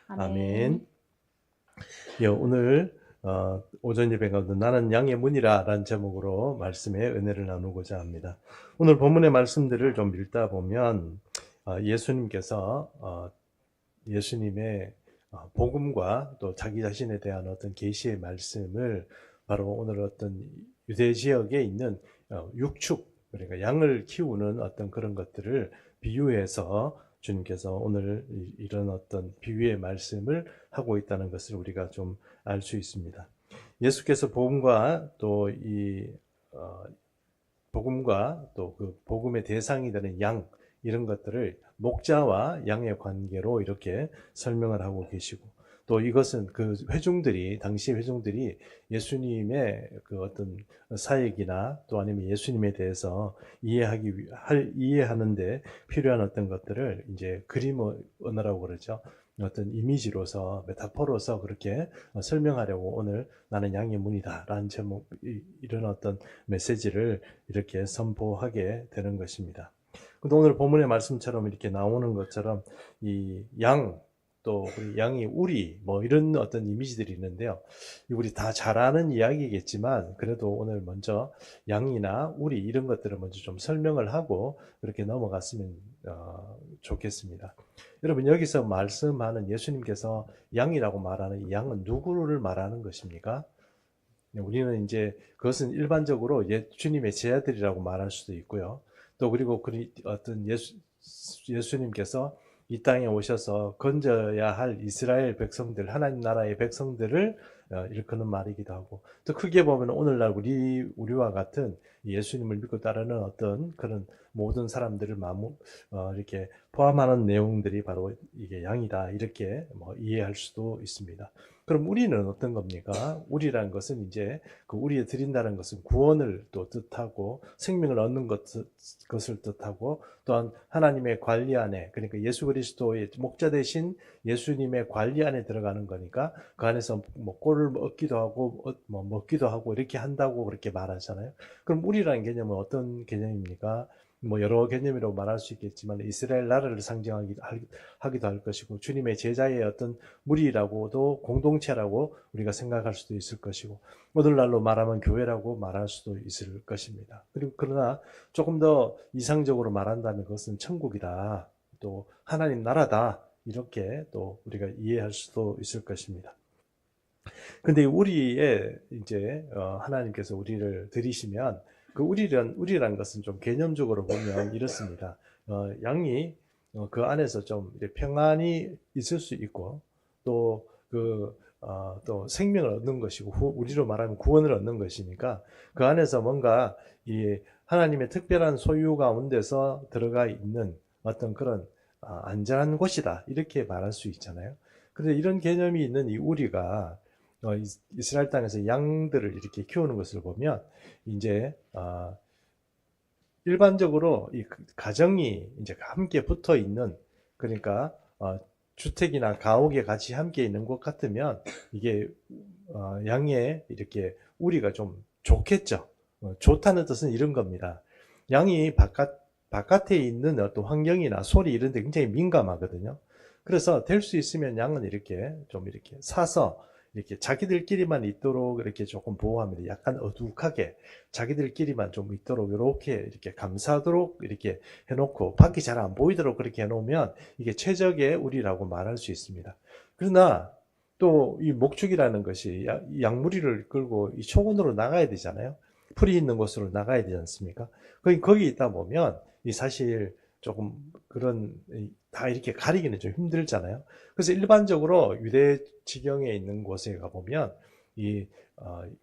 합니다. 아멘. 아멘. 예, 오늘 오전 예배 가운데 나는 양의 문이라 라는 제목으로 말씀의 은혜를 나누고자 합니다. 오늘 본문의 말씀들을 좀 읽다 보면 예수님께서 예수님의 복음과 또 자기 자신에 대한 어떤 계시의 말씀을 바로 오늘 어떤 유대 지역에 있는 육축, 그러니까 양을 키우는 어떤 그런 것들을 비유해서 주님께서 오늘 이런 어떤 비유의 말씀을 하고 있다는 것을 우리가 좀 알 수 있습니다. 예수께서 복음과 또 이 복음과 또 그 복음의 대상이 되는 양, 이런 것들을 목자와 양의 관계로 이렇게 설명을 하고 계시고, 또 이것은 그 회중들이, 당시 회중들이 예수님의 그 어떤 사역이나 또 아니면 예수님에 대해서 이해하는데 필요한 어떤 것들을 이제 그림 언어라고 그러죠. 어떤 이미지로서, 메타포로서 그렇게 설명하려고 오늘 나는 양의 문이다 라는 제목, 이런 어떤 메시지를 이렇게 선포하게 되는 것입니다. 근데 오늘 본문의 말씀처럼 이렇게 나오는 것처럼 이 양, 또 우리 양이 우리, 뭐 이런 어떤 이미지들이 있는데요. 우리 다 잘 아는 이야기겠지만 그래도 오늘 먼저 양이나 우리 이런 것들을 먼저 좀 설명을 하고 그렇게 넘어갔으면 좋겠습니다. 여러분, 여기서 말씀하는 예수님께서 양이라고 말하는 이 양은 누구를 말하는 것입니까? 우리는 이제 그것은 일반적으로 주님의 제자들이라고 말할 수도 있고요. 또 그리고 어떤 예수님께서 이 땅에 오셔서 건져야 할 이스라엘 백성들, 하나님 나라의 백성들을 일컫는 말이기도 하고, 또 크게 보면 오늘날 우리와 같은 예수님을 믿고 따르는 어떤 그런 모든 사람들을 이렇게 포함하는 내용들이 바로 이게 양이다, 이렇게 뭐 이해할 수도 있습니다. 그럼 우리는 어떤 겁니까? 우리라는 것은 이제 그 우리에 드린다는 것은 구원을 또 뜻하고 생명을 얻는 것을 뜻하고, 또한 하나님의 관리 안에, 그러니까 예수 그리스도의 목자 대신 예수님의 관리 안에 들어가는 거니까 그 안에서 뭐 꼴을 얻기도 하고 뭐 먹기도 하고 이렇게 한다고 그렇게 말하잖아요. 그럼 우리라는 개념은 어떤 개념입니까? 뭐 여러 개념이라고 말할 수 있겠지만 이스라엘 나라를 상징하기도 할 것이고, 주님의 제자의 어떤 무리라고도, 공동체라고 우리가 생각할 수도 있을 것이고, 오늘날로 말하면 교회라고 말할 수도 있을 것입니다. 그리고 그러나 조금 더 이상적으로 말한다면 그것은 천국이다, 또 하나님 나라다, 이렇게 또 우리가 이해할 수도 있을 것입니다. 근데 우리의 이제 하나님께서 우리를 들이시면 그 우리란 것은 좀 개념적으로 보면 이렇습니다. 양이 그 안에서 좀 평안이 있을 수 있고, 또 또 생명을 얻는 것이고, 우리로 말하면 구원을 얻는 것이니까 그 안에서 뭔가 이 하나님의 특별한 소유 가운데서 들어가 있는 어떤 그런 안전한 곳이다, 이렇게 말할 수 있잖아요. 그런데 이런 개념이 있는 이 우리가 이스라엘 땅에서 양들을 이렇게 키우는 것을 보면 이제 일반적으로 이 가정이 이제 함께 붙어 있는, 그러니까 주택이나 가옥에 같이 함께 있는 것 같으면 이게 양의 이렇게 우리가 좀 좋겠죠. 좋다는 뜻은 이런 겁니다. 양이 바깥에 있는 어떤 환경이나 소리 이런 데 굉장히 민감하거든요. 그래서 될 수 있으면 양은 이렇게 좀 이렇게 사서 이렇게 자기들끼리만 있도록 이렇게 조금 보호합니다. 약간 어둑하게 자기들끼리만 좀 있도록 이렇게 감싸도록 이렇게 해놓고 밖이 잘 안 보이도록 그렇게 해놓으면 이게 최적의 우리라고 말할 수 있습니다. 그러나 또 이 목축이라는 것이 양무리를 끌고 이 초원으로 나가야 되잖아요. 풀이 있는 곳으로 나가야 되지 않습니까? 거기 있다 보면 이 사실 조금 그런 다 이렇게 가리기는 좀 힘들잖아요. 그래서 일반적으로 유대 지경에 있는 곳에 가보면 이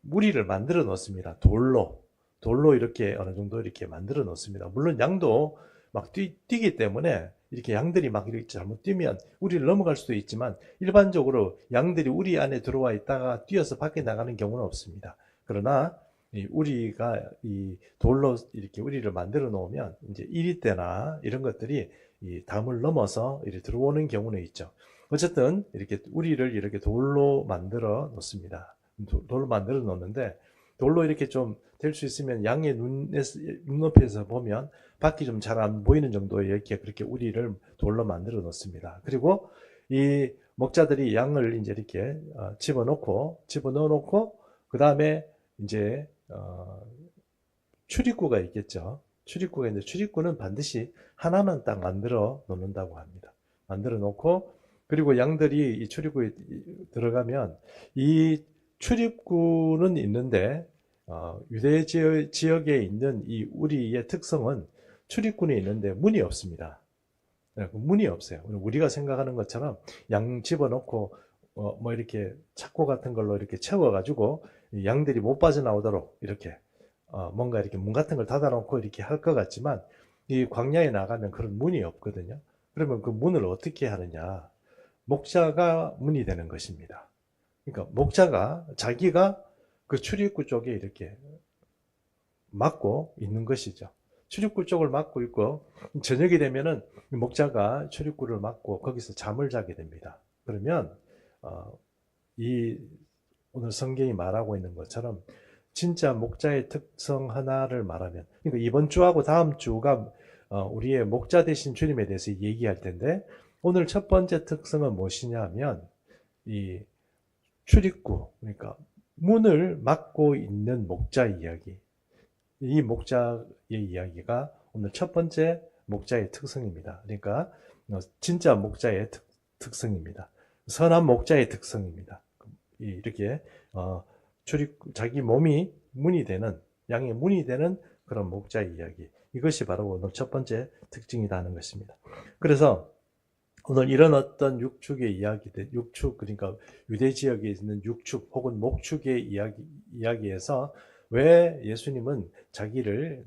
무리를 만들어 놓습니다. 돌로 이렇게 어느 정도 이렇게 만들어 놓습니다. 물론 양도 막 뛰기 때문에 이렇게 양들이 막 이렇게 잘못 뛰면 우리를 넘어갈 수도 있지만, 일반적으로 양들이 우리 안에 들어와 있다가 뛰어서 밖에 나가는 경우는 없습니다. 그러나 이 우리가 이 돌로 이렇게 우리를 만들어 놓으면 이제 이리 때나 이런 것들이 이 담을 넘어서 이렇게 들어오는 경우는 있죠. 어쨌든 이렇게 우리를 이렇게 돌로 만들어 놓습니다. 돌로 만들어 놓는데, 돌로 이렇게 좀 될 수 있으면 양의 눈높이에서 보면 밖이 좀 잘 안 보이는 정도에 이렇게 그렇게 우리를 돌로 만들어 놓습니다. 그리고 이 목자들이 양을 이제 이렇게 집어넣어 놓고 그 다음에 이제 출입구가 있겠죠. 출입구가 있는데 출입구는 반드시 하나는 딱 만들어 놓는다고 합니다. 만들어 놓고 그리고 양들이 이 출입구에 들어가면 이 출입구는 있는데 유대 지역에 있는 이 우리의 특성은 출입구는 있는데 문이 없습니다. 문이 없어요. 우리가 생각하는 것처럼 양 집어넣고 뭐 이렇게 착고 같은 걸로 이렇게 채워가지고 양들이 못 빠져나오도록 이렇게 뭔가 이렇게 문 같은 걸 닫아놓고 이렇게 할 것 같지만 이 광야에 나가면 그런 문이 없거든요. 그러면 그 문을 어떻게 하느냐? 목자가 문이 되는 것입니다. 그러니까 목자가 자기가 그 출입구 쪽에 이렇게 막고 있는 것이죠. 출입구 쪽을 막고 있고 저녁이 되면은 목자가 출입구를 막고 거기서 잠을 자게 됩니다. 그러면 이 오늘 성경이 말하고 있는 것처럼 진짜 목자의 특성 하나를 말하면, 그러니까 이번 주하고 다음 주가 우리의 목자 되신 주님에 대해서 얘기할 텐데, 오늘 첫 번째 특성은 무엇이냐면 이 출입구, 그러니까 문을 막고 있는 목자 이야기. 이 목자의 이야기가 오늘 첫 번째 목자의 특성입니다. 그러니까 진짜 목자의 특성입니다. 선한 목자의 특성입니다. 이렇게 자기 몸이 문이 되는, 양의 문이 되는 그런 목자의 이야기. 이것이 바로 오늘 첫 번째 특징이라는 것입니다. 그래서 오늘 이런 어떤 육축의 이야기들, 그러니까 유대 지역에 있는 육축 혹은 목축의 이야기에서 왜 예수님은 자기를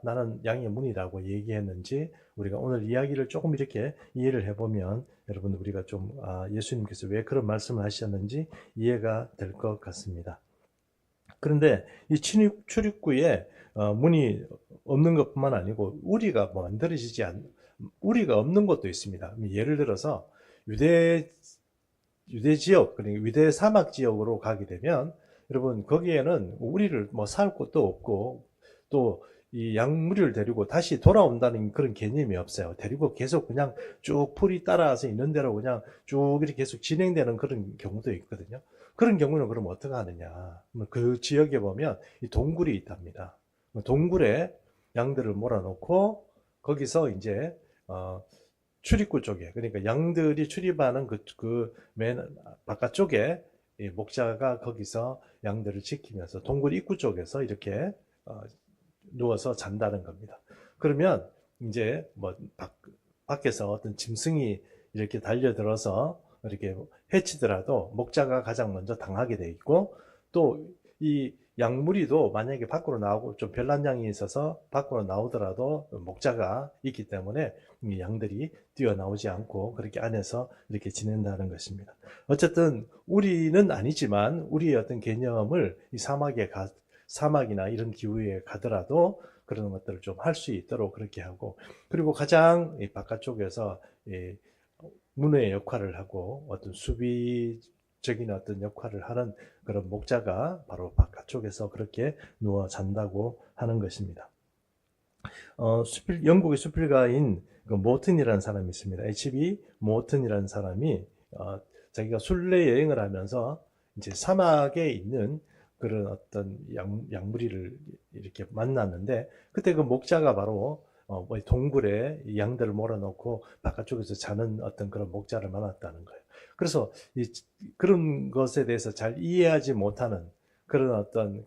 나는 양의 문이라고 얘기했는지 우리가 오늘 이야기를 조금 이렇게 이해를 해보면 여러분 우리가 좀 예수님께서 왜 그런 말씀을 하셨는지 이해가 될 것 같습니다. 그런데 이 출입구에 문이 없는 것뿐만 아니고 우리가 우리가 없는 것도 있습니다. 예를 들어서 유대 지역, 그러니까 유대 사막 지역으로 가게 되면 여러분 거기에는 우리를 살 곳도 없고 또 이 양무리를 데리고 다시 돌아온다는 그런 개념이 없어요. 데리고 계속 그냥 쭉 풀이 따라서 있는 대로 그냥 쭉 이렇게 계속 진행되는 그런 경우도 있거든요. 그런 경우는 그럼 어떻게 하느냐? 그 지역에 보면 이 동굴이 있답니다. 동굴에 양들을 몰아놓고 거기서 이제 출입구 쪽에, 그러니까 양들이 출입하는 그 맨 바깥쪽에 이 목자가 거기서 양들을 지키면서 동굴 입구 쪽에서 이렇게 누워서 잔다는 겁니다. 그러면 이제 밖에서 어떤 짐승이 이렇게 달려들어서 이렇게 해치더라도 목자가 가장 먼저 당하게 돼 있고, 또 이 양무리도 만약에 밖으로 나오고 좀 별난 양이 있어서 밖으로 나오더라도 목자가 있기 때문에 이 양들이 뛰어나오지 않고 그렇게 안에서 이렇게 지낸다는 것입니다. 어쨌든 우리는 아니지만 우리의 어떤 개념을 이 사막이나 이런 기후에 가더라도 그런 것들을 좀 할 수 있도록 그렇게 하고, 그리고 가장 바깥쪽에서 문의 역할을 하고 어떤 수비적인 어떤 역할을 하는 그런 목자가 바로 바깥쪽에서 그렇게 누워 잔다고 하는 것입니다. 영국의 수필가인 모튼이라는 사람이 있습니다. H.B. 모튼이라는 사람이 자기가 순례 여행을 하면서 이제 사막에 있는 그런 어떤 양무리를 이렇게 만났는데, 그때 그 목자가 바로 동굴에 양들을 몰아넣고 바깥쪽에서 자는 어떤 그런 목자를 만났다는 거예요. 그래서 그런 것에 대해서 잘 이해하지 못하는 그런 어떤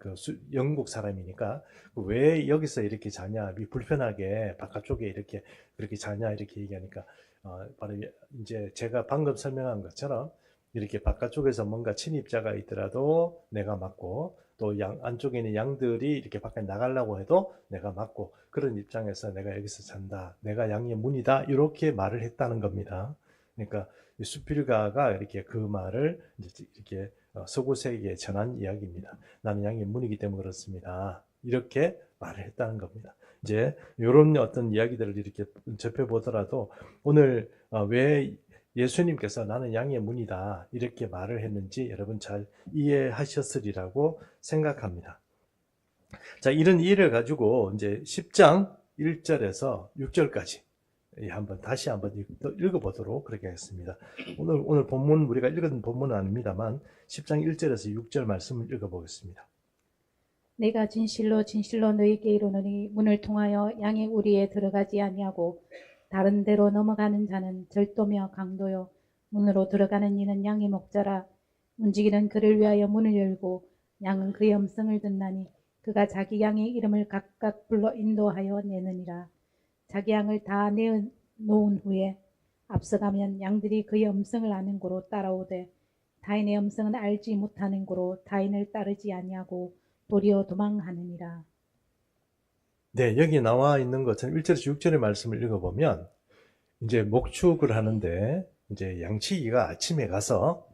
영국 사람이니까 왜 여기서 이렇게 자냐, 불편하게 바깥쪽에 이렇게 그렇게 자냐 이렇게 얘기하니까 바로 이제 제가 방금 설명한 것처럼 이렇게 바깥쪽에서 뭔가 침입자가 있더라도 내가 막고, 또 안쪽에 있는 양들이 이렇게 밖에 나가려고 해도 내가 막고, 그런 입장에서 내가 여기서 잔다, 내가 양의 문이다, 이렇게 말을 했다는 겁니다. 그러니까 수필가가 이렇게 그 말을 이렇게 서구세계에 전한 이야기입니다. 나는 양의 문이기 때문에 그렇습니다. 이렇게 말을 했다는 겁니다. 이제 이런 어떤 이야기들을 이렇게 접해보더라도 오늘 왜 예수님께서 나는 양의 문이다 이렇게 말을 했는지 여러분 잘 이해하셨으리라고 생각합니다. 자, 이런 이해를 가지고 이제 10장 1절에서 6절까지 한번 다시 한번 읽어보도록 그렇게 하겠습니다. 오늘 본문 우리가 읽은 본문은 아닙니다만 10장 1절에서 6절 말씀을 읽어보겠습니다. 내가 진실로 진실로 너희에게 이르노니 문을 통하여 양의 우리에 들어가지 아니하고 다른 데로 넘어가는 자는 절도며 강도요 문으로 들어가는 이는 양의 목자라. 문지기는 그를 위하여 문을 열고 양은 그의 음성을 듣나니 그가 자기 양의 이름을 각각 불러 인도하여 내느니라. 자기 양을 다 내놓은 후에 앞서가면 양들이 그의 음성을 아는 고로 따라오되 타인의 음성은 알지 못하는 고로 타인을 따르지 아니하고 도리어 도망하느니라. 네, 여기 나와 있는 것처럼 1절에서 6절의 말씀을 읽어보면 이제 목축을 하는데 이제 양치기가 아침에 가서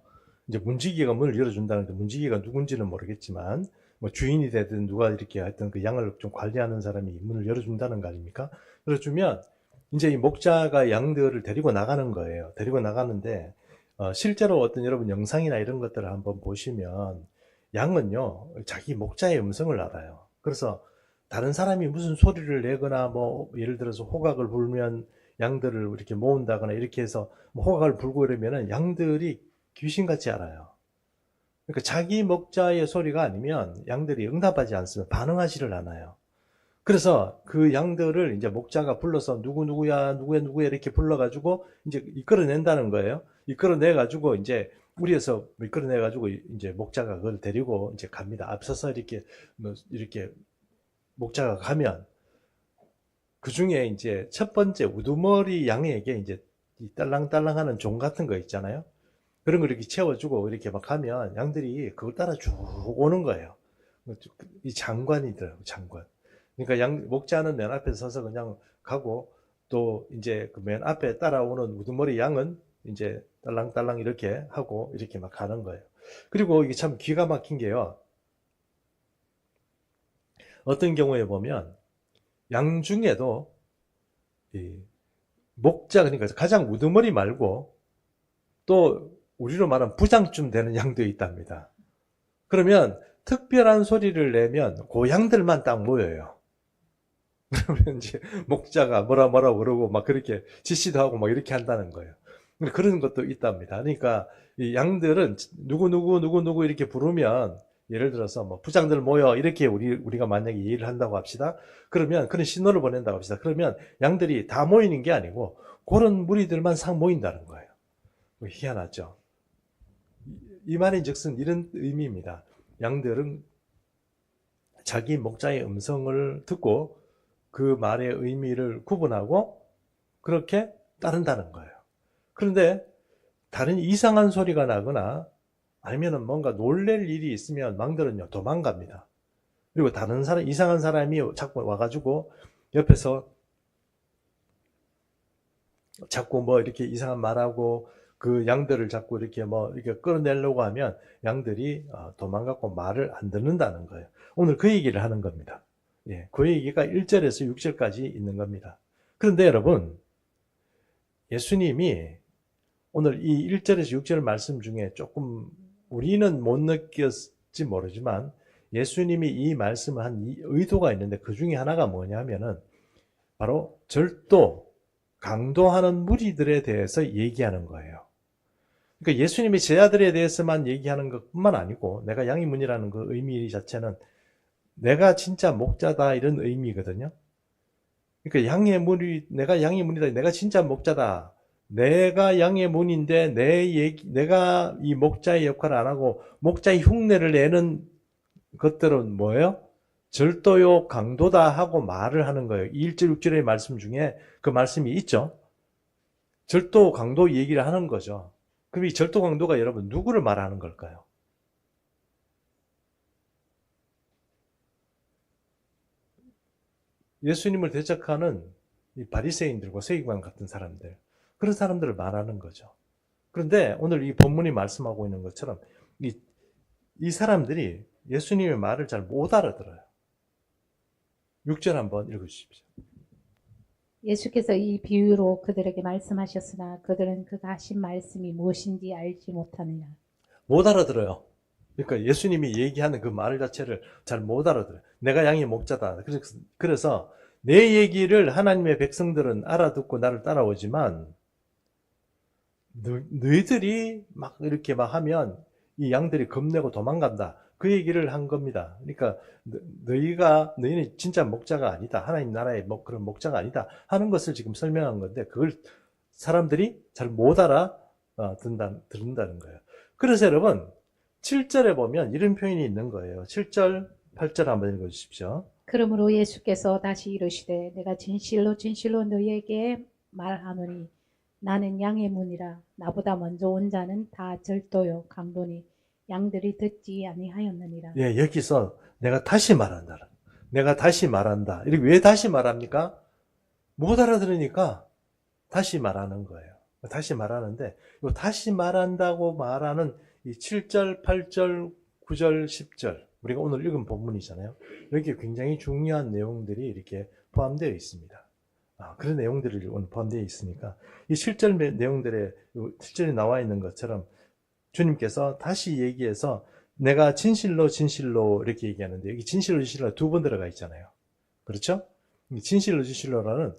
이제 문지기가 문을 열어준다는데 문지기가 누군지는 모르겠지만 뭐 주인이 되든 누가 이렇게 하여튼 그 양을 좀 관리하는 사람이 문을 열어준다는 거 아닙니까? 열어주면 이제 이 목자가 양들을 데리고 나가는 거예요. 데리고 나가는데 실제로 어떤 여러분 영상이나 이런 것들을 한번 보시면 양은요 자기 목자의 음성을 알아요. 그래서 다른 사람이 무슨 소리를 내거나 뭐 예를 들어서 호각을 불면 양들을 이렇게 모은다거나 이렇게 해서 뭐 호각을 불고 이러면은 양들이 귀신같이 알아요. 그러니까 자기 목자의 소리가 아니면 양들이 응답하지 않으면 반응하지를 않아요. 그래서 그 양들을 이제 목자가 불러서 누구야 이렇게 불러가지고 이제 이끌어낸다는 거예요. 이끌어내가지고 이제 우리에서 이끌어내가지고 이제 목자가 그걸 데리고 이제 갑니다. 앞서서 이렇게 뭐 이렇게 목자가 가면 그 중에 이제 첫 번째 우두머리 양에게 이제 이 딸랑딸랑하는 종 같은 거 있잖아요. 그런 걸 이렇게 채워주고 이렇게 막 하면 양들이 그걸 따라 쭉 오는 거예요. 이 장관이더라고, 장관. 그러니까 목자는 맨 앞에 서서 그냥 가고 또 이제 그 맨 앞에 따라오는 우두머리 양은 이제 딸랑딸랑 이렇게 하고 이렇게 막 가는 거예요. 그리고 이게 참 기가 막힌 게요. 어떤 경우에 보면 양 중에도 이 목자 그러니까 가장 우두머리 말고 또 우리로 말하면 부장쯤 되는 양도 있답니다. 그러면 특별한 소리를 내면 그 양들만 딱 모여요. 그러면 이제 목자가 뭐라고 그러고 막 그렇게 지시도 하고 막 이렇게 한다는 거예요. 그런 것도 있답니다. 그러니까 이 양들은 누구 이렇게 부르면 예를 들어서 뭐 부장들 모여 이렇게 우리가 만약에 얘기를 한다고 합시다. 그러면 그런 신호를 보낸다고 합시다. 그러면 양들이 다 모이는 게 아니고 그런 무리들만 상 모인다는 거예요. 희한하죠. 이 말인 즉슨 이런 의미입니다. 양들은 자기 목자의 음성을 듣고 그 말의 의미를 구분하고 그렇게 따른다는 거예요. 그런데 다른 이상한 소리가 나거나 아니면 뭔가 놀랄 일이 있으면 망들은요 도망갑니다. 그리고 다른 사람 이상한 사람이 자꾸 와가지고 옆에서 자꾸 뭐 이렇게 이상한 말하고 그 양들을 자꾸 이렇게 뭐 이렇게 끌어내려고 하면 양들이 도망가고 말을 안 듣는다는 거예요. 오늘 그 얘기를 하는 겁니다. 예, 그 얘기가 1절에서 6절까지 있는 겁니다. 그런데 여러분, 예수님이 오늘 이 1절에서 6절 말씀 중에 조금 우리는 못 느꼈지 모르지만 예수님이 이 말씀을 한 의도가 있는데 그 중에 하나가 뭐냐면은 바로 절도, 강도하는 무리들에 대해서 얘기하는 거예요. 그러니까 예수님이 제자들에 대해서만 얘기하는 것뿐만 아니고 내가 양의 문이라는 그 의미 자체는 내가 진짜 목자다 이런 의미거든요. 그러니까 양의 문이 내가 양의 문이다. 내가 진짜 목자다. 내가 양의 문인데 내가 이 목자의 역할을 안 하고 목자의 흉내를 내는 것들은 뭐예요? 절도요, 강도다 하고 말을 하는 거예요. 1절, 6절의 말씀 중에 그 말씀이 있죠. 절도, 강도 얘기를 하는 거죠. 그럼 이 절도, 강도가 여러분 누구를 말하는 걸까요? 예수님을 대적하는 이 바리새인들과 서기관 같은 사람들, 그런 사람들을 말하는 거죠. 그런데 오늘 이 본문이 말씀하고 있는 것처럼 이 사람들이 예수님의 말을 잘 못 알아들어요. 6절 한번 읽어주십시오. 예수께서 이 비유로 그들에게 말씀하셨으나 그들은 그가 하신 말씀이 무엇인지 알지 못하느냐. 못 알아들어요. 그러니까 예수님이 얘기하는 그 말 자체를 잘 못 알아들어요. 내가 양의 목자다. 그래서 내 얘기를 하나님의 백성들은 알아듣고 나를 따라오지만 너희들이 막 이렇게 막 하면 이 양들이 겁내고 도망간다. 그 얘기를 한 겁니다. 그러니까 너희는 진짜 목자가 아니다. 하나님 나라의 그런 목자가 아니다. 하는 것을 지금 설명한 건데 그걸 사람들이 잘 못 듣는다는 거예요. 그래서 여러분 7절에 보면 이런 표현이 있는 거예요. 7절, 8절 한번 읽어주십시오. 그러므로 예수께서 다시 이르시되 내가 진실로 진실로 너희에게 말하노니 나는 양의 문이라. 나보다 먼저 온 자는 다 절도요 강도니 양들이 듣지 아니하였느니라. 예, 여기서 내가 다시 말한다. 내가 다시 말한다. 이렇게 왜 다시 말합니까? 못 알아들으니까 다시 말하는 거예요. 다시 말하는데 이 다시 말한다고 말하는 이 7절, 8절, 9절, 10절 우리가 오늘 읽은 본문이잖아요. 여기에 굉장히 중요한 내용들이 이렇게 포함되어 있습니다. 그런 내용들이 오늘 포함되어 있으니까 이 7절 내용들에 7절에 나와 있는 것처럼 주님께서 다시 얘기해서 내가 진실로 진실로 이렇게 얘기하는데 여기 진실로 진실로 두 번 들어가 있잖아요. 그렇죠? 진실로 진실로라는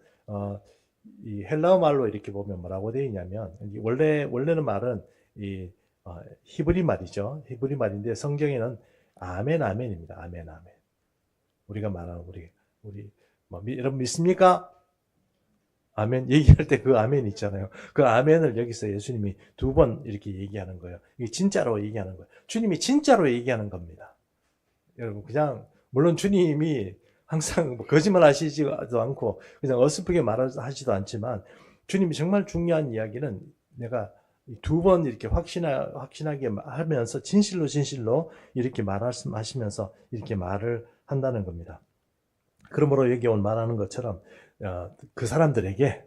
이 헬라어 말로 이렇게 보면 뭐라고 되어 있냐면 원래는 말은 이 히브리 말이죠. 히브리 말인데 성경에는 아멘 아멘입니다. 아멘 아멘. 우리가 말하는 우리 여러분 믿습니까? 아멘 얘기할 때 그 아멘 있잖아요. 그 아멘을 여기서 예수님이 두 번 이렇게 얘기하는 거예요. 이게 진짜로 얘기하는 거예요. 주님이 진짜로 얘기하는 겁니다. 여러분 그냥 물론 주님이 항상 거짓말 하시지도 않고 그냥 어설프게 말하지도 않지만 주님이 정말 중요한 이야기는 내가 두 번 이렇게 확신하게 하면서 진실로 진실로 이렇게 말씀하시면서 이렇게 말을 한다는 겁니다. 그러므로 여기 오늘 말하는 것처럼 그 사람들에게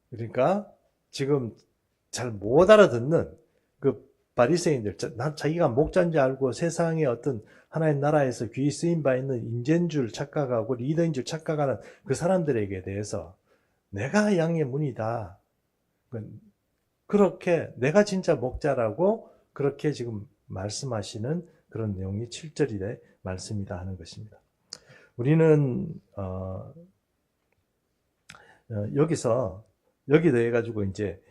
그러니까 지금 잘 못 알아듣는 그 바리새인들 자기가 목자인지 알고 세상의 어떤 하나님 나라에서 귀 쓰임 바 있는 인재인 줄 착각하고 리더인 줄 착각하는 그 사람들에게 대해서 내가 양의 문이다. 그렇게 내가 진짜 목자라고 그렇게 지금 말씀하시는 그런 내용이 7절의 말씀이다 하는 것입니다. 우리는 여기서 여기도 해가지고 이제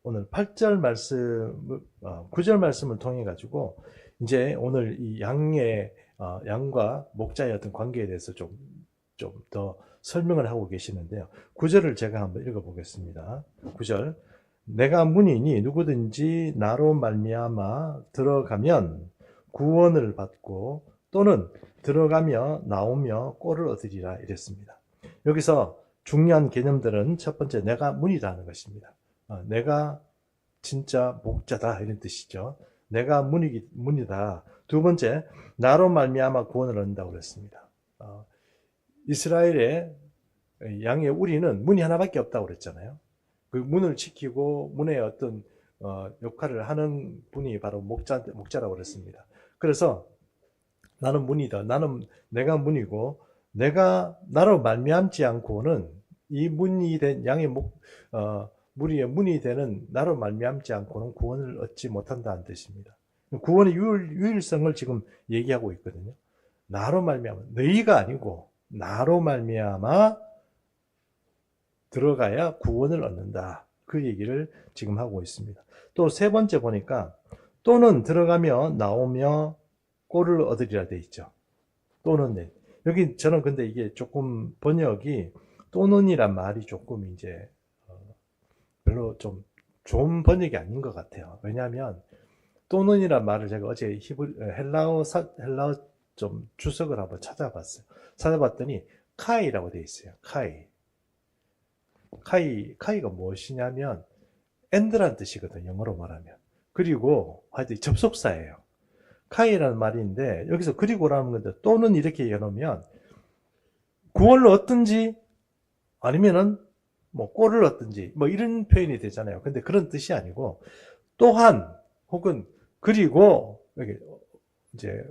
오늘 8절 말씀, 9절 말씀을 통해 가지고 이제 오늘 이 양과 목자의 어떤 관계에 대해서 좀 더 설명을 하고 계시는데요. 9절을 제가 한번 읽어보겠습니다. 9절. 내가 문이니 누구든지 나로 말미암아 들어가면 구원을 받고 또는 들어가며 나오며 꼴을 얻으리라 이랬습니다. 여기서 중요한 개념들은 첫 번째 내가 문이라는 것입니다. 내가 진짜 목자다 이런 뜻이죠. 내가 문이다. 두 번째 나로 말미암아 구원을 얻는다고 그랬습니다. 이스라엘의 양의 우리는 문이 하나밖에 없다고 그랬잖아요. 그 문을 지키고 문의 어떤 역할을 하는 분이 바로 목자라고 그랬습니다. 그래서 나는 문이다. 내가 문이고 나로 말미암지 않고는 이 문이 된 양의 무리의 문이 되는 나로 말미암지 않고는 구원을 얻지 못한다는 뜻입니다. 구원의 유일성을 지금 얘기하고 있거든요. 나로 말미암아 너희가 아니고 나로 말미암아 들어가야 구원을 얻는다. 그 얘기를 지금 하고 있습니다. 또 세 번째 보니까 또는 들어가며 나오며 꼴을 얻으리라 돼 있죠. 또는 여기 저는 근데 이게 조금 번역이 또는이란 말이 조금 이제 별로 좀 좋은 번역이 아닌 것 같아요. 왜냐하면 또는이란 말을 제가 어제 헬라어 좀 주석을 한번 찾아봤어요. 찾아봤더니 카이라고 돼 있어요. 카이가 무엇이냐면 and란 뜻이거든요. 영어로 말하면. 그리고 하여튼 접속사예요. 카이라는 말인데 여기서 그리고라는 건데 또는 이렇게 해놓으면 구원을 얻든지 아니면은 뭐 꼴을 얻든지 뭐 이런 표현이 되잖아요. 근데 그런 뜻이 아니고 또한 혹은 그리고 여기 이제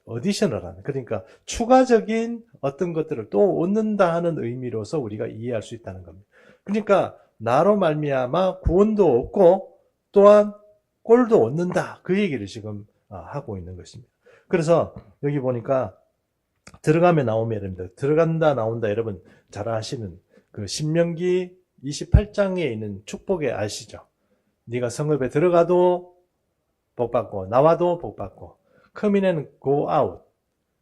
어디셔널한 그러니까 추가적인 어떤 것들을 또 얻는다 하는 의미로서 우리가 이해할 수 있다는 겁니다. 그러니까 나로 말미암아 구원도 얻고 또한 꼴도 얻는다 그 얘기를 지금 하고 있는 것입니다. 그래서 여기 보니까 들어가면 나오면 여러분들 들어간다 나온다 여러분 잘 아시는 그 신명기 28장에 있는 축복에 아시죠? 네가 성읍에 들어가도 복 받고 나와도 복 받고 come in and go out.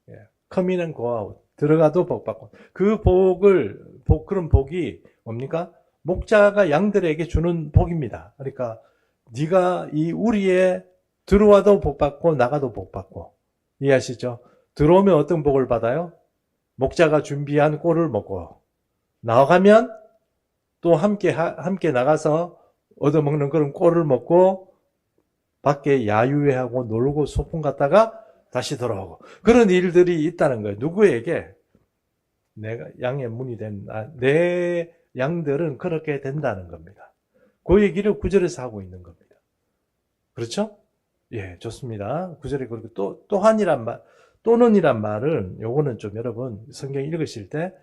예. come in and go out. 들어가도 복 받고 그 그런 복이 뭡니까? 목자가 양들에게 주는 복입니다. 그러니까 네가 이 우리에 들어와도 복 받고 나가도 복 받고 이해하시죠? 들어오면 어떤 복을 받아요? 목자가 준비한 꼴을 먹고 나가면 또 함께 나가서 얻어먹는 그런 꼴을 먹고 밖에 야유회하고 놀고 소풍 갔다가 다시 돌아오고 그런 일들이 있다는 거예요. 누구에게? 내가 양의 문이 내 양들은 그렇게 된다는 겁니다. 그 얘기를 9절에서 하고 있는 겁니다. 그렇죠? 예, 좋습니다. 9절에 그리고 또는이란 말은 요거는 좀 여러분 성경 읽으실 때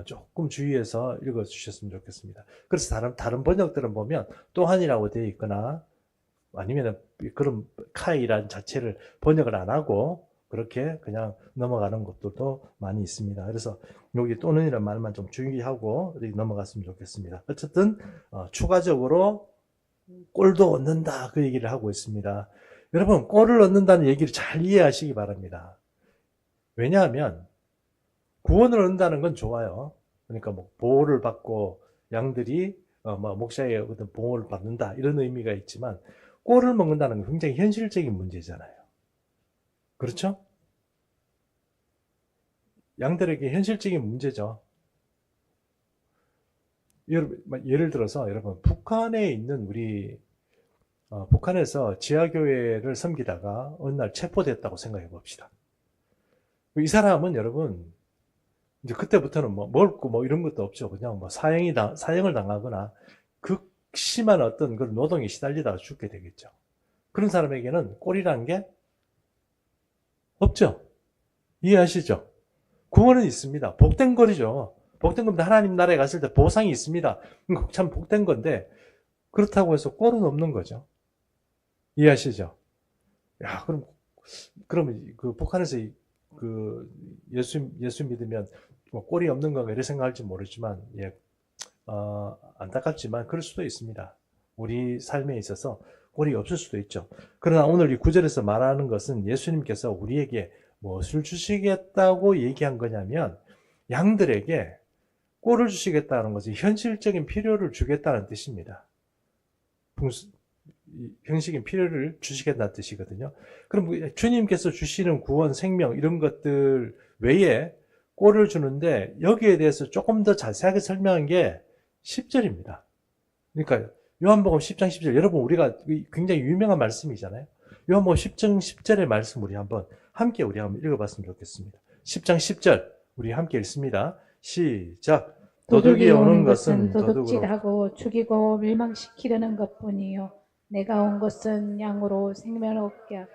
조금 주의해서 읽어 주셨으면 좋겠습니다. 그래서 다른 번역들은 보면 또한이라고 되어 있거나 아니면 그런 카이란 자체를 번역을 안 하고 그렇게 그냥 넘어가는 것들도 많이 있습니다. 그래서 여기 또는이란 말만 좀 주의하고 넘어갔으면 좋겠습니다. 어쨌든 추가적으로 꼴도 얻는다 그 얘기를 하고 있습니다. 여러분 꼴을 얻는다는 얘기를 잘 이해하시기 바랍니다. 왜냐하면 구원을 얻는다는 건 좋아요. 그러니까 뭐 보호를 받고 양들이 목자의 어떤 보호를 받는다 이런 의미가 있지만 꼴을 먹는다는 건 굉장히 현실적인 문제잖아요. 그렇죠? 양들에게 현실적인 문제죠. 예를 들어서 여러분 북한에 있는 북한에서 지하교회를 섬기다가 어느 날 체포됐다고 생각해 봅시다. 이 사람은 여러분 이제 그때부터는 먹고 이런 것도 없죠. 그냥 사형을 당하거나 극심한 어떤 그런 노동에 시달리다가 죽게 되겠죠. 그런 사람에게는 꼴이라는 게 없죠. 이해하시죠? 구원은 있습니다. 복된 거리죠. 복된 겁니다. 하나님 나라에 갔을 때 보상이 있습니다. 참 복된 건데 그렇다고 해서 꼴은 없는 거죠. 이해하시죠? 야, 그러면 그 북한에서 그 예수 믿으면 꼴이 없는 건가 이렇게 생각할지 모르지만 예, 안타깝지만 그럴 수도 있습니다. 우리 삶에 있어서 꼴이 없을 수도 있죠. 그러나 오늘 이 9절에서 말하는 것은 예수님께서 우리에게 무엇을 주시겠다고 얘기한 거냐면 양들에게 꼴을 주시겠다는 것이 현실적인 필요를 주겠다는 뜻입니다. 형식인 필요를 주시겠다는 뜻이거든요. 그럼 주님께서 주시는 구원, 생명 이런 것들 외에 꼴을 주는데 여기에 대해서 조금 더 자세하게 설명한 게 10절입니다. 그러니까 요한복음 10장 10절 여러분 우리가 굉장히 유명한 말씀이잖아요. 요한복음 10장 10절의 말씀 우리 한번 읽어봤으면 좋겠습니다. 10장 10절 우리 함께 읽습니다. 시작. 도둑이 오는 것은 도둑질하고 죽이고 멸망시키려는 것뿐이요 내가 온 것은 양으로 생명을 얻게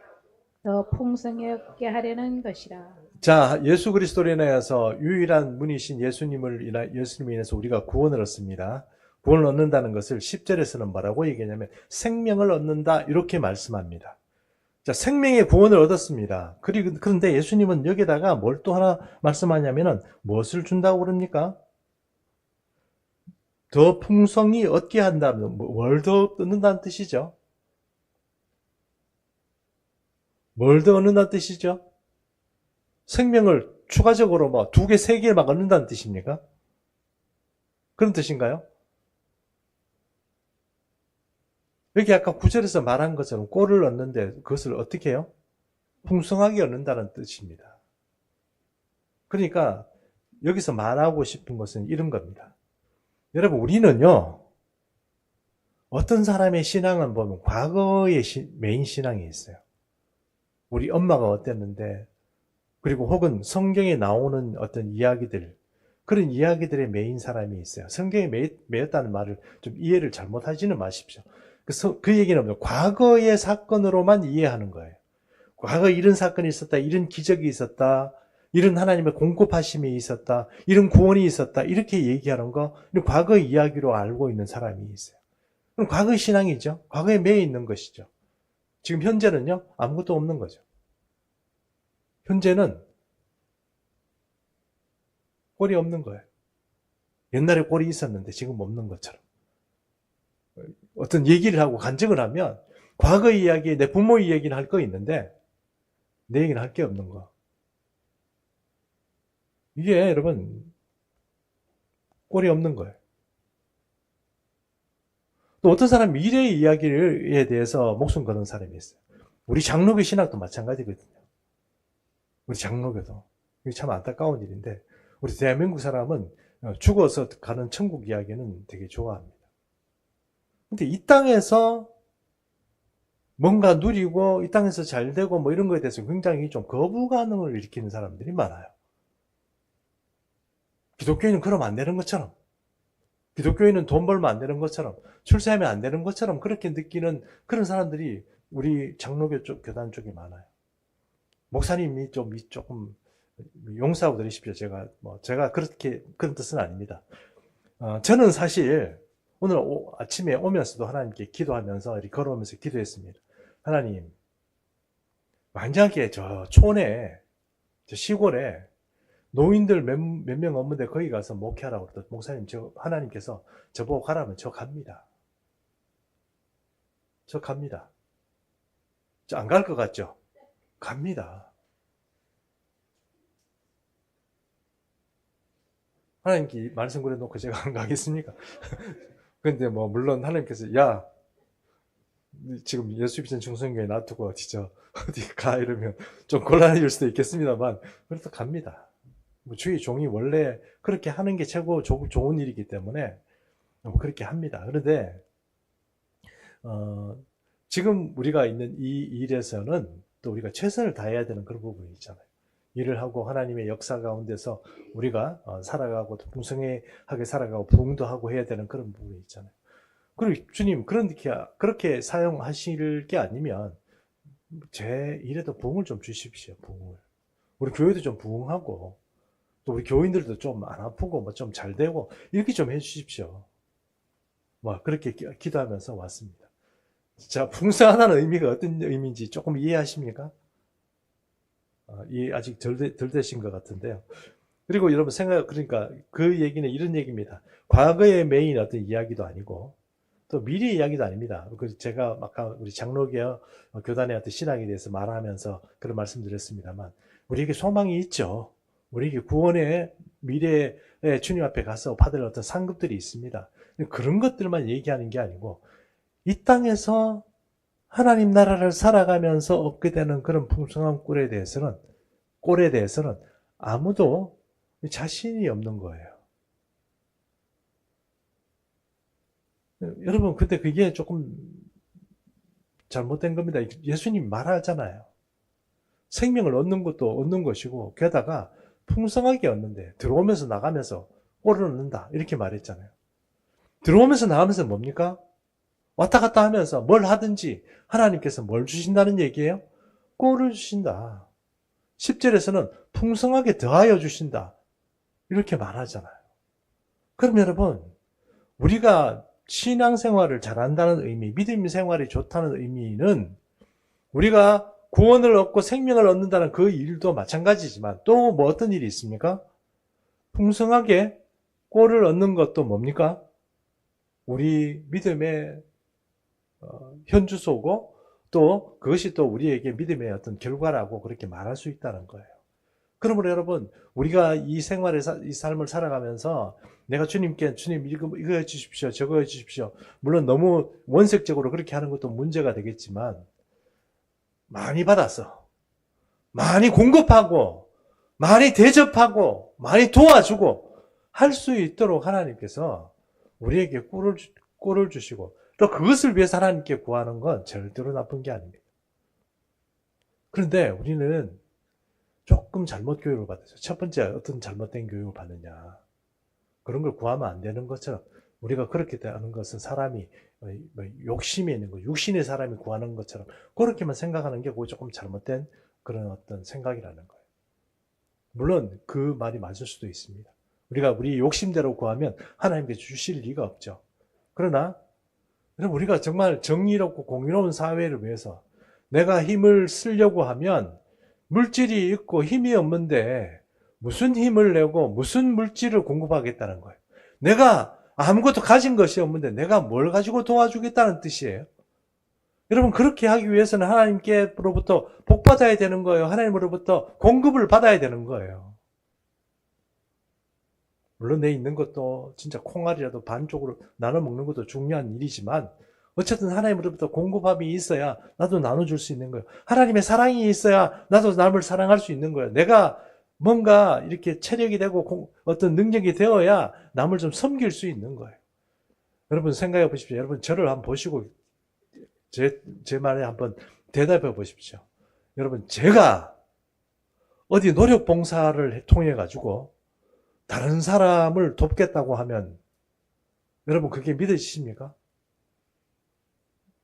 더 풍성히 얻게 하려는 것이라. 자, 예수 그리스도로 인하여서 유일한 분이신 예수님을 인해서 우리가 구원을 얻습니다. 구원을 얻는다는 것을 10절에서는 뭐라고 얘기하냐면 생명을 얻는다 이렇게 말씀합니다. 자, 생명의 구원을 얻었습니다. 그런데 예수님은 여기다가 뭘 또 하나 말씀하냐면은 무엇을 준다고 그럽니까? 더 풍성히 얻게 한다면 뭘 더 얻는다는 뜻이죠? 뭘 더 얻는다는 뜻이죠? 생명을 추가적으로 2개, 3개 막 얻는다는 뜻입니까? 그런 뜻인가요? 여기 아까 9절에서 말한 것처럼 꼴을 얻는데 그것을 어떻게 해요? 풍성하게 얻는다는 뜻입니다. 그러니까 여기서 말하고 싶은 것은 이런 겁니다. 여러분 우리는요 어떤 사람의 신앙은 보면 과거의 메인 신앙이 있어요. 우리 엄마가 어땠는데 그리고 혹은 성경에 나오는 어떤 이야기들 그런 이야기들의 메인 사람이 있어요. 성경에 메였다는 말을 좀 이해를 잘못하지는 마십시오. 그 얘기는 뭐죠? 과거의 사건으로만 이해하는 거예요. 과거에 이런 사건이 있었다, 이런 기적이 있었다, 이런 하나님의 공급하심이 있었다, 이런 구원이 있었다 이렇게 얘기하는 거 과거의 이야기로 알고 있는 사람이 있어요. 그럼 과거의 신앙이죠. 과거에 매여 있는 것이죠. 지금 현재는요 아무것도 없는 거죠. 현재는 꼴이 없는 거예요. 옛날에 꼴이 있었는데 지금 없는 것처럼. 어떤 얘기를 하고 간증을 하면 과거 이야기, 내 부모 이야기는 할 거 있는데 내 얘기는 할 게 없는 거. 이게 여러분 꼴이 없는 거예요. 또 어떤 사람 미래의 이야기에 대해서 목숨 거는 사람이 있어요. 우리 장로교 신학도 마찬가지거든요. 우리 장로교도. 이게 참 안타까운 일인데 우리 대한민국 사람은 죽어서 가는 천국 이야기는 되게 좋아합니다. 근데 이 땅에서 뭔가 누리고 이 땅에서 잘 되고 뭐 이런 거에 대해서 굉장히 좀 거부감을 일으키는 사람들이 많아요. 기독교인은 그러면 안 되는 것처럼, 기독교인은 돈 벌면 안 되는 것처럼, 출세하면 안 되는 것처럼 그렇게 느끼는 그런 사람들이 우리 장로교 쪽, 교단 쪽에 많아요. 목사님이 조금 용서하고 드리십시오. 제가 그렇게, 그런 뜻은 아닙니다. 저는 사실 오늘 아침에 오면서도 하나님께 기도하면서 이렇게 걸어오면서 기도했습니다. 하나님, 만약에 저 촌에, 저 시골에 노인들 몇 명 없는데 거기 가서 목회하라고 그랬더니 목사님, 하나님께서 저보고 가라면 저 갑니다. 저 갑니다. 저 안 갈 것 같죠? 갑니다. 하나님께 말씀 그려놓고 제가 안 가겠습니까? 근데 뭐 물론 하나님께서 야 지금 예수비전 중성교회 놔두고 진짜 어디 가 이러면 좀 곤란해질 수도 있겠습니다만 그래도 갑니다. 뭐 주의 종이 원래 그렇게 하는 게 최고 좋은 일이기 때문에 그렇게 합니다. 그런데 지금 우리가 있는 이 일에서는 또 우리가 최선을 다해야 되는 그런 부분이 있잖아요. 일을 하고 하나님의 역사 가운데서 우리가 살아가고 풍성하게 살아가고 부흥도 하고 해야 되는 그런 부분이 있잖아요. 그리고 주님 그렇게 사용하실 게 아니면 제 일에도 부흥을 좀 주십시오. 부흥을. 우리 교회도 좀 부흥하고 또 우리 교인들도 좀 안 아프고 뭐 좀 잘 되고 이렇게 좀 해주십시오. 뭐 그렇게 기도하면서 왔습니다. 자, 풍성하다는 의미가 어떤 의미인지 조금 이해하십니까? 이해 아직 덜 되신 것 같은데요. 그리고 여러분 그러니까 그 얘기는 이런 얘기입니다. 과거의 메인 어떤 이야기도 아니고 또 미래 이야기도 아닙니다. 제가 아까 우리 장로교 교단의 어떤 신학에 대해서 말하면서 그런 말씀드렸습니다만 우리에게 소망이 있죠. 우리에게 구원의 미래에 주님 앞에 가서 받을 어떤 상급들이 있습니다. 그런 것들만 얘기하는 게 아니고 이 땅에서 하나님 나라를 살아가면서 얻게 되는 그런 풍성한 꼴에 대해서는 아무도 자신이 없는 거예요. 여러분, 근데 그게 조금 잘못된 겁니다. 예수님 말하잖아요. 생명을 얻는 것도 얻는 것이고, 게다가 풍성하게 얻는데, 들어오면서 나가면서 꼴을 얻는다. 이렇게 말했잖아요. 들어오면서 나가면서 뭡니까? 왔다 갔다 하면서 뭘 하든지 하나님께서 뭘 주신다는 얘기예요? 꼴을 주신다. 10절에서는 풍성하게 더하여 주신다. 이렇게 말하잖아요. 그럼 여러분, 우리가 신앙생활을 잘한다는 의미, 믿음 생활이 좋다는 의미는 우리가 구원을 얻고 생명을 얻는다는 그 일도 마찬가지지만 또 뭐 어떤 일이 있습니까? 풍성하게 꼴을 얻는 것도 뭡니까? 우리 믿음의 현주소고 또 그것이 또 우리에게 믿음의 어떤 결과라고 그렇게 말할 수 있다는 거예요. 그러므로 여러분, 우리가 이 삶을 살아가면서 내가 주님께 주님 이거 해주십시오, 저거 해주십시오. 물론 너무 원색적으로 그렇게 하는 것도 문제가 되겠지만 많이 받았어. 많이 공급하고 많이 대접하고 많이 도와주고 할 수 있도록 하나님께서 우리에게 꼴을 주시고 또 그것을 위해서 하나님께 구하는 건 절대로 나쁜 게 아닙니다. 그런데 우리는 조금 잘못 교육을 받았어요. 첫 번째, 어떤 잘못된 교육을 받느냐. 그런 걸 구하면 안 되는 것처럼 우리가 그렇게 하는 것은 사람이 욕심이 있는 거, 육신의 사람이 구하는 것처럼 그렇게만 생각하는 게 그거 조금 잘못된 그런 어떤 생각이라는 거예요. 물론 그 말이 맞을 수도 있습니다. 우리 욕심대로 구하면 하나님께 주실 리가 없죠. 그러나 우리가 정말 정의롭고 공의로운 사회를 위해서 내가 힘을 쓰려고 하면 물질이 있고 힘이 없는데 무슨 힘을 내고 무슨 물질을 공급하겠다는 거예요. 내가 아무것도 가진 것이 없는데 내가 뭘 가지고 도와주겠다는 뜻이에요. 여러분, 그렇게 하기 위해서는 하나님께로부터 복받아야 되는 거예요. 하나님으로부터 공급을 받아야 되는 거예요. 물론 내 있는 것도 진짜 콩알이라도 반쪽으로 나눠 먹는 것도 중요한 일이지만 어쨌든 하나님으로부터 공급함이 있어야 나도 나눠줄 수 있는 거예요. 하나님의 사랑이 있어야 나도 남을 사랑할 수 있는 거예요. 내가 뭔가 이렇게 체력이 되고 어떤 능력이 되어야 남을 좀 섬길 수 있는 거예요. 여러분 생각해 보십시오. 여러분 저를 한번 보시고 제 말에 한번 대답해 보십시오. 여러분, 제가 어디 노력 봉사를 통해 가지고 다른 사람을 돕겠다고 하면 여러분 그게 믿으십니까?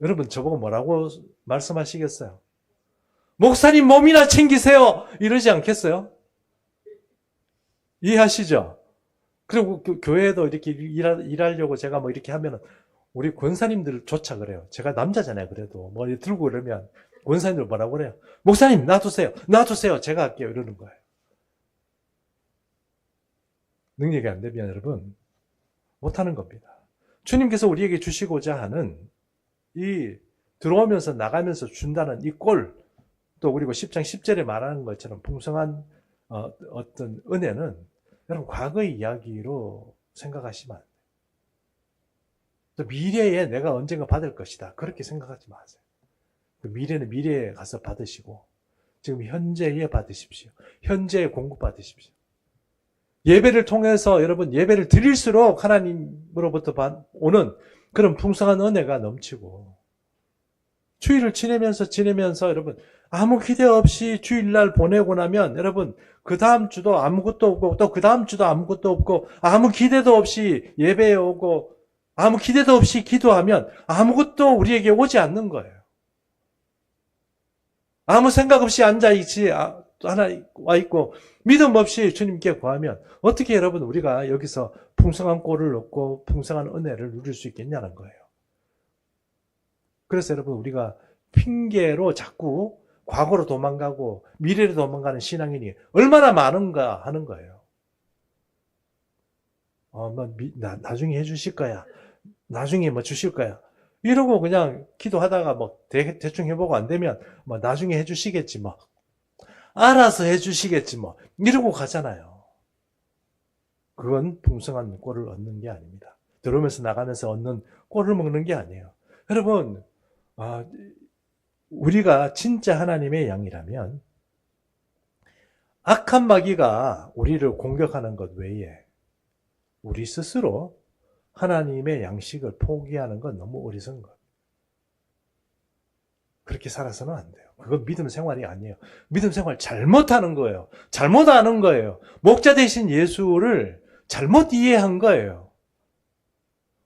여러분 저보고 뭐라고 말씀하시겠어요? 목사님 몸이나 챙기세요! 이러지 않겠어요? 이해하시죠? 그리고 교회에도 이렇게 일하려고 제가 뭐 이렇게 하면은 우리 권사님들조차 그래요. 제가 남자잖아요. 그래도 뭐 들고 그러면 권사님들 뭐라고 그래요? 목사님 놔두세요. 놔두세요. 제가 할게요. 이러는 거예요. 능력이 안 되면 여러분 못하는 겁니다. 주님께서 우리에게 주시고자 하는 이 들어오면서 나가면서 준다는 이 꼴, 또 그리고 10장 10절에 말하는 것처럼 풍성한 어떤 은혜는 여러분 과거의 이야기로 생각하시면 안 돼요. 또 미래에 내가 언젠가 받을 것이다. 그렇게 생각하지 마세요. 그 미래는 미래에 가서 받으시고 지금 현재에 받으십시오. 현재에 공급 받으십시오. 예배를 통해서 여러분 예배를 드릴수록 하나님으로부터 오는 그런 풍성한 은혜가 넘치고 주일을 지내면서 여러분 아무 기대 없이 주일날 보내고 나면 여러분 그 다음 주도 아무것도 없고 또 그 다음 주도 아무것도 없고 아무 기대도 없이 예배에 오고 아무 기대도 없이 기도하면 아무것도 우리에게 오지 않는 거예요. 아무 생각 없이 앉아있지 하나 와 있고 믿음 없이 주님께 구하면 어떻게 여러분 우리가 여기서 풍성한 꼴을 얻고 풍성한 은혜를 누릴 수 있겠냐는 거예요. 그래서 여러분 우리가 핑계로 자꾸 과거로 도망가고 미래로 도망가는 신앙인이 얼마나 많은가 하는 거예요. 나중에 해주실 거야. 나중에 뭐 주실 거야. 이러고 그냥 기도하다가 뭐 대충 해보고 안 되면 뭐 나중에 해주시겠지 뭐. 알아서 해주시겠지 뭐. 이러고 가잖아요. 그건 풍성한 꼴을 얻는 게 아닙니다. 들어오면서 나가면서 얻는 꼴을 먹는 게 아니에요. 여러분, 우리가 진짜 하나님의 양이라면 악한 마귀가 우리를 공격하는 것 외에 우리 스스로 하나님의 양식을 포기하는 건 너무 어리석은 거예요. 그렇게 살아서는 안 돼요. 그건 믿음 생활이 아니에요. 믿음 생활 잘못하는 거예요. 잘못하는 거예요. 목자 대신 예수를 잘못 이해한 거예요.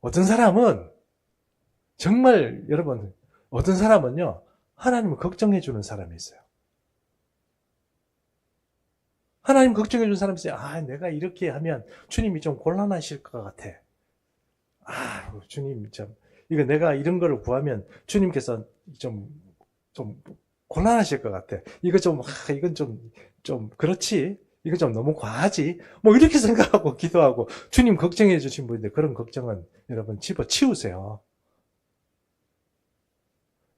어떤 사람은 정말 여러분 어떤 사람은요 하나님을 걱정해 주는 사람이 있어요. 하나님 걱정해 주는 사람이 있어요. 내가 이렇게 하면 주님이 좀 곤란하실 것 같아. 주님 이거 내가 이런 거를 구하면 주님께서 좀 곤란하실 것 같아. 이건 좀 그렇지. 이거 좀 너무 과하지. 뭐 이렇게 생각하고 기도하고 주님 걱정해 주신 분인데 그런 걱정은 여러분 집어치우세요.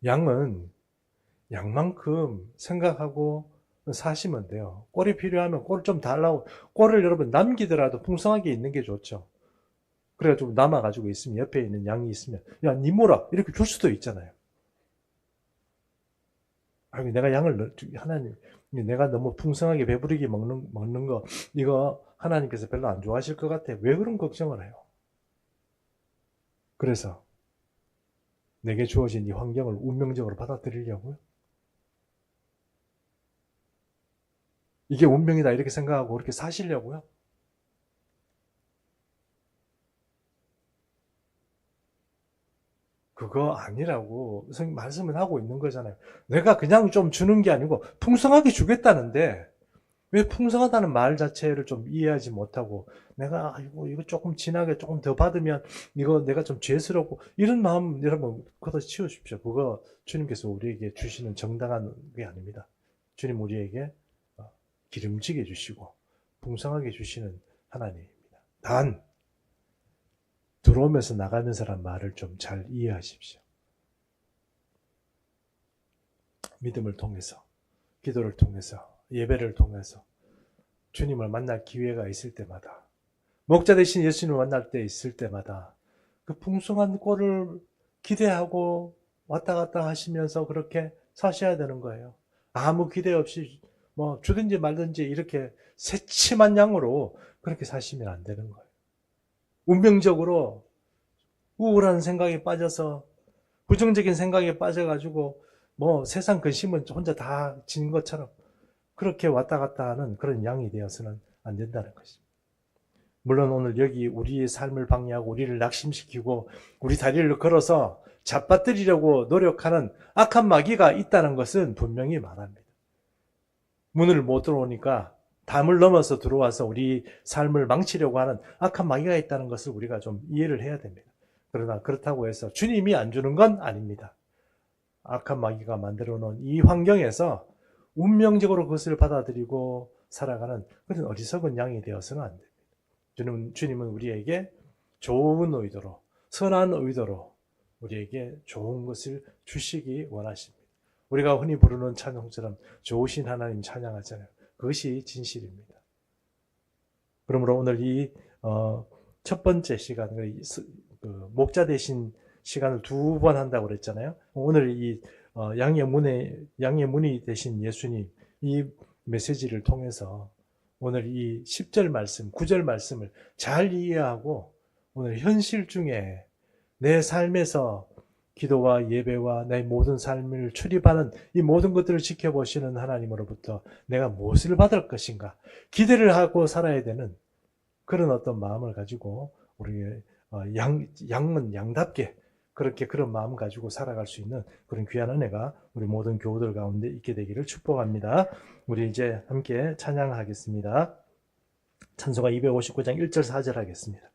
양은 양만큼 생각하고 사시면 돼요. 꼴이 필요하면 꼴 좀 달라고 꼴을 여러분 남기더라도 풍성하게 있는 게 좋죠. 그래가지고 남아가지고 있으면 옆에 있는 양이 있으면 야, 니 뭐라 이렇게 줄 수도 있잖아요. 내가 하나님 내가 너무 풍성하게 배부르게 먹는 거 이거 하나님께서 별로 안 좋아하실 것 같아. 왜 그런 걱정을 해요? 그래서 내게 주어진 이 환경을 운명적으로 받아들이려고요? 이게 운명이다 이렇게 생각하고 그렇게 사시려고요? 그거 아니라고 선생님 말씀을 하고 있는 거잖아요. 내가 그냥 좀 주는 게 아니고 풍성하게 주겠다는데 왜 풍성하다는 말 자체를 좀 이해하지 못하고 내가 이거 조금 진하게 조금 더 받으면 이거 내가 좀 죄스럽고 이런 마음 여러분 걷어치우십시오. 그거 주님께서 우리에게 주시는 정당한 게 아닙니다. 주님 우리에게 기름지게 주시고 풍성하게 주시는 하나님입니다. 단 들어오면서 나가면서란 말을 좀 잘 이해하십시오. 믿음을 통해서, 기도를 통해서, 예배를 통해서 주님을 만날 기회가 있을 때마다, 목자 되신 예수님을 만날 때 있을 때마다 그 풍성한 꼴을 기대하고 왔다 갔다 하시면서 그렇게 사셔야 되는 거예요. 아무 기대 없이 뭐 주든지 말든지 이렇게 새침한 양으로 그렇게 사시면 안 되는 거예요. 운명적으로 우울한 생각에 빠져서 부정적인 생각에 빠져가지고 뭐 세상 근심은 혼자 다 지는 것처럼 그렇게 왔다 갔다 하는 그런 양이 되어서는 안 된다는 것입니다. 물론 오늘 여기 우리의 삶을 방해하고 우리를 낙심시키고 우리 다리를 걸어서 잡아뜨리려고 노력하는 악한 마귀가 있다는 것은 분명히 말합니다. 문을 못 들어오니까 담을 넘어서 들어와서 우리 삶을 망치려고 하는 악한 마귀가 있다는 것을 우리가 좀 이해를 해야 됩니다. 그러나 그렇다고 해서 주님이 안 주는 건 아닙니다. 악한 마귀가 만들어 놓은 이 환경에서 운명적으로 그것을 받아들이고 살아가는 그런 어리석은 양이 되어서는 안 됩니다. 주님은 우리에게 좋은 의도로, 선한 의도로 우리에게 좋은 것을 주시기 원하십니다. 우리가 흔히 부르는 찬송처럼 좋으신 하나님 찬양하잖아요. 그것이 진실입니다. 그러므로 오늘 이 첫 번째 시간, 목자 되신 시간을 2번 한다고 그랬잖아요. 오늘 이 양의 문이 되신 예수님 이 메시지를 통해서 오늘 이 10절 말씀, 9절 말씀을 잘 이해하고 오늘 현실 중에 내 삶에서 기도와 예배와 내 모든 삶을 출입하는 이 모든 것들을 지켜보시는 하나님으로부터 내가 무엇을 받을 것인가 기대를 하고 살아야 되는 그런 어떤 마음을 가지고 우리 양은 양답게 그렇게 그런 마음 가지고 살아갈 수 있는 그런 귀한 은혜가 우리 모든 교우들 가운데 있게 되기를 축복합니다. 우리 이제 함께 찬양하겠습니다. 찬송가 259장 1절 4절 하겠습니다.